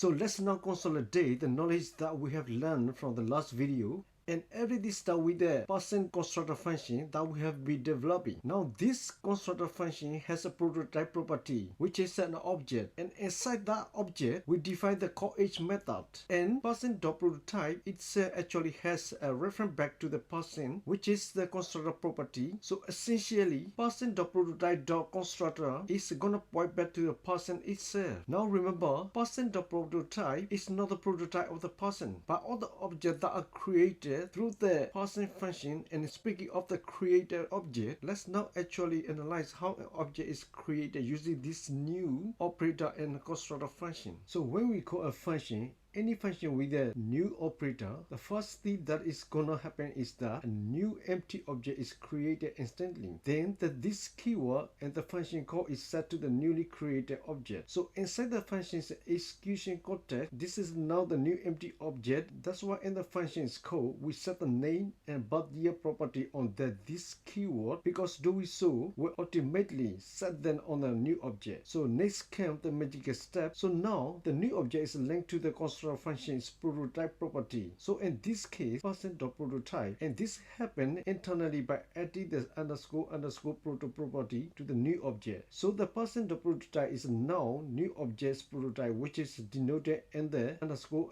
So let's now consolidate the knowledge that we have learned from the last video and edit this start with the person constructor function that we have been developing. Now this constructor function has a prototype property which is an object, and inside that object we define the coach method, and person.prototype itself actually has a reference back to the person which is the constructor property. So essentially person.prototype.constructor is gonna point back to the person itself. Now remember, person.prototype is not the prototype of the person but all the objects that are created through the person function. And speaking of the created object, let's now actually analyze how an object is created using this new operator and constructor function. So when we call a function, any function with a new operator, the first thing that is gonna happen is that a new empty object is created instantly. Then this keyword and the function call is set to the newly created object. So inside the function's execution context, this is now the new empty object. That's why in the function's code we set the name and birthday property on this keyword, because doing so will ultimately set them on a new object. So next comes the magic step. So now the new object is linked to the constructor function's prototype property. So in this case, person.prototype, and this happened internally by adding the underscore proto property to the new object. So the person.prototype is now new object's prototype, which is denoted in the underscore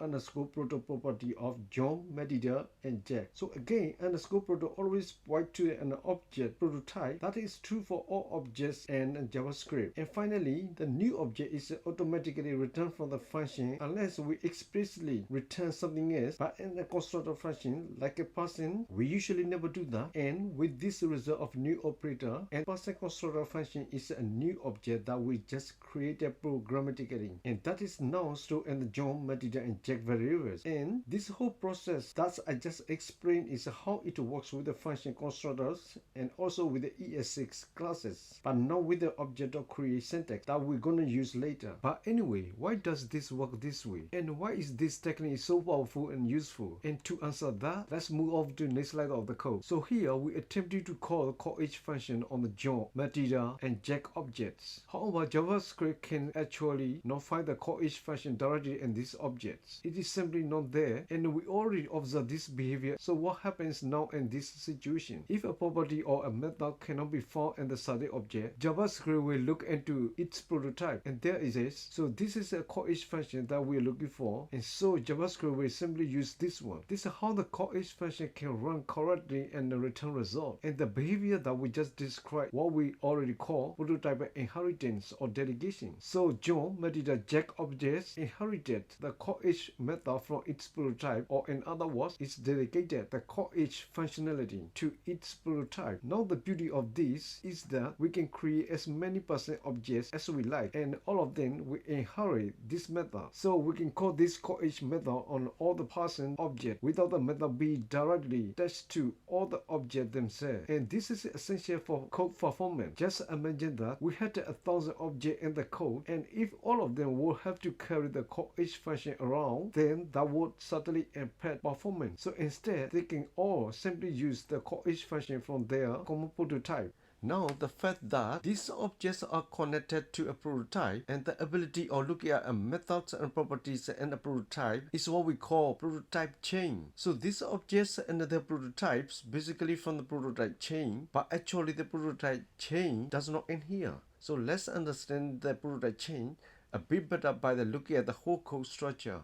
proto property of John, Medida, and Jack. So again, underscore proto always point to an object prototype. That is true for all objects and JavaScript. And finally, the new object is automatically returned from the function unless we explicitly return something else. But in a constructor function like a person, we usually never do that. And with this result of new operator, and person constructor function is a new object that we just created programmatically, and that is now stored in the John, Medida, and Jack variables. And this whole process that I just explained is how it works with the function constructors and also with the ES6 classes, but not with the object.create syntax that we're gonna use later. But anyway, why does this work this way? And why is this technique so powerful and useful? And to answer that, let's move on to the next slide of the code. So here we attempted to call the coach function on the John, Medida, and Jack objects. However, JavaScript can actually not find the coach function directly in these objects. It is simply not there, and we already observed this behavior. So what happens now in this situation? If a property or a method cannot be found in the study object, JavaScript will look into its prototype, and there it is. So this is a coach function that we're looking for, and so JavaScript will simply use this one. This is how the coach function can run correctly and return result. And the behavior that we just described, what we already call prototype inheritance or delegation. So John, Medida, Jack objects inherited the coach method from its prototype, or in other words, it's delegated the coach functionality to its prototype. Now the beauty of this is that we can create as many person objects as we like, and all of them will inherit this method. So we can call this coach method on all the person object without the method being directly attached to all the objects themselves. And this is essential for code performance. Just imagine that we had 1,000 objects in the code, and if all of them would have to carry the coach function around, then that would certainly impact performance. So instead, they can all simply use the coach function from their common prototype. Now, the fact that these objects are connected to a prototype and the ability of looking at a methods and properties in a prototype is what we call prototype chain. So these objects and their prototypes basically from the prototype chain, but actually the prototype chain does not end here. So let's understand the prototype chain a bit better by looking at the whole code structure.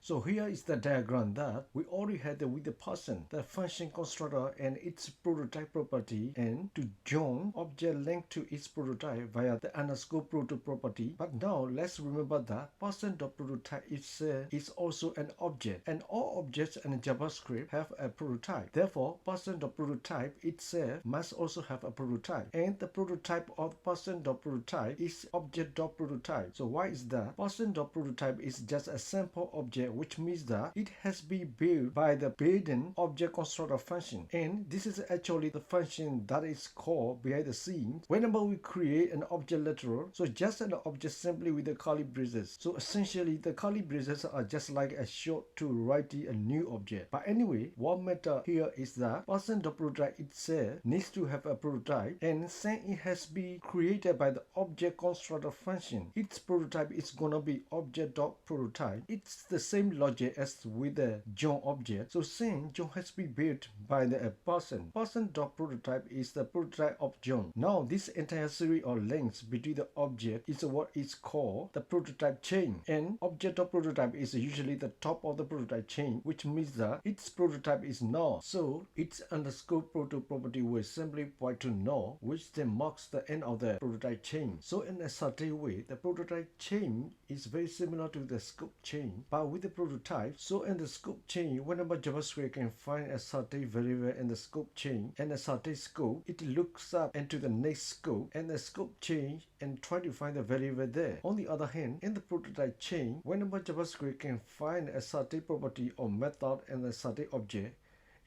So here is the diagram that we already had with the person, the function constructor and its prototype property, and to John object linked to its prototype via the underscore proto property. But now let's remember that person.prototype itself is also an object, and all objects in JavaScript have a prototype. Therefore, person.prototype itself must also have a prototype, and the prototype of person.prototype is object.prototype. So why is that? Person.prototype is just a sample object object, which means that it has been built by the built-in object constructor function. And this is actually the function that is called behind the scenes whenever we create an object lateral. So just an object simply with the curly braces. So essentially the curly braces are just like a short to write a new object. But anyway, what matters here is that person.prototype itself needs to have a prototype, and since it has been created by the object constructor function, its prototype is gonna be object.prototype. It's the same logic as with the John object. So since John has been built by the person.prototype is the prototype of John. Now this entire series of links between the object is what is called the prototype chain, and object.prototype is usually the top of the prototype chain, which means that its prototype is null. So its underscore proto property will simply point to null, which then marks the end of the prototype chain. So in a certain way, the prototype chain is very similar to the scope chain, but with the prototype. So in the scope chain, whenever JavaScript can find a certain variable in the scope chain and a certain scope, it looks up into the next scope and the scope change and try to find the variable there. On the other hand, in the prototype chain, whenever JavaScript can find a certain property or method and a certain object,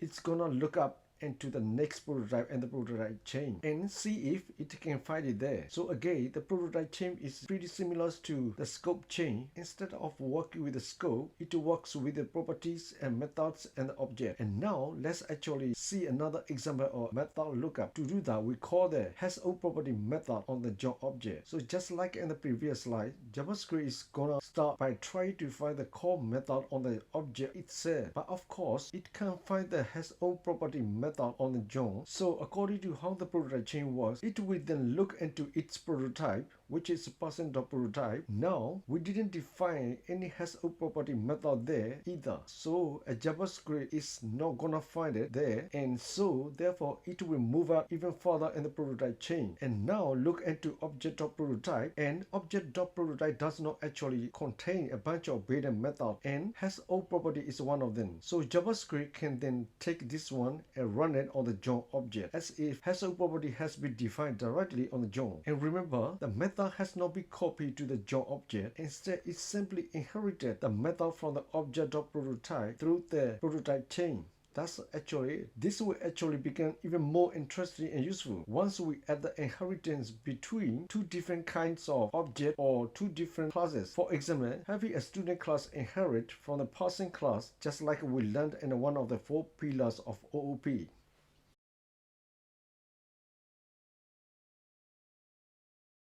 it's gonna look up into the next prototype and the prototype chain and see if it can find it there. So again, the prototype chain is pretty similar to the scope chain. Instead of working with the scope, it works with the properties and methods and the object. And now let's actually see another example of method lookup. To do that, we call the hasOProperty method on the John object. So just like in the previous slide, JavaScript is gonna start by trying to find the call method on the object itself, but of course it can't find the hasOProperty method on the John. So according to how the prototype chain works, it will then look into its prototype, which is person.prototype. Now we didn't define any hasOProperty method there either, so a JavaScript is not gonna find it there, and so therefore it will move up even further in the prototype chain and now look into object.prototype, and object.prototype does not actually contain a bunch of built-in methods, and hasOProperty is one of them. So JavaScript can then take this one and run it on the John object as if hasOProperty has been defined directly on the John. And remember, the method has not been copied to the John object. Instead, it simply inherited the method from the object.prototype through the prototype chain. This will actually become even more interesting and useful once we add the inheritance between two different kinds of object or two different classes. For example, having a student class inherit from the person class, just like we learned in one of the 4 pillars of OOP.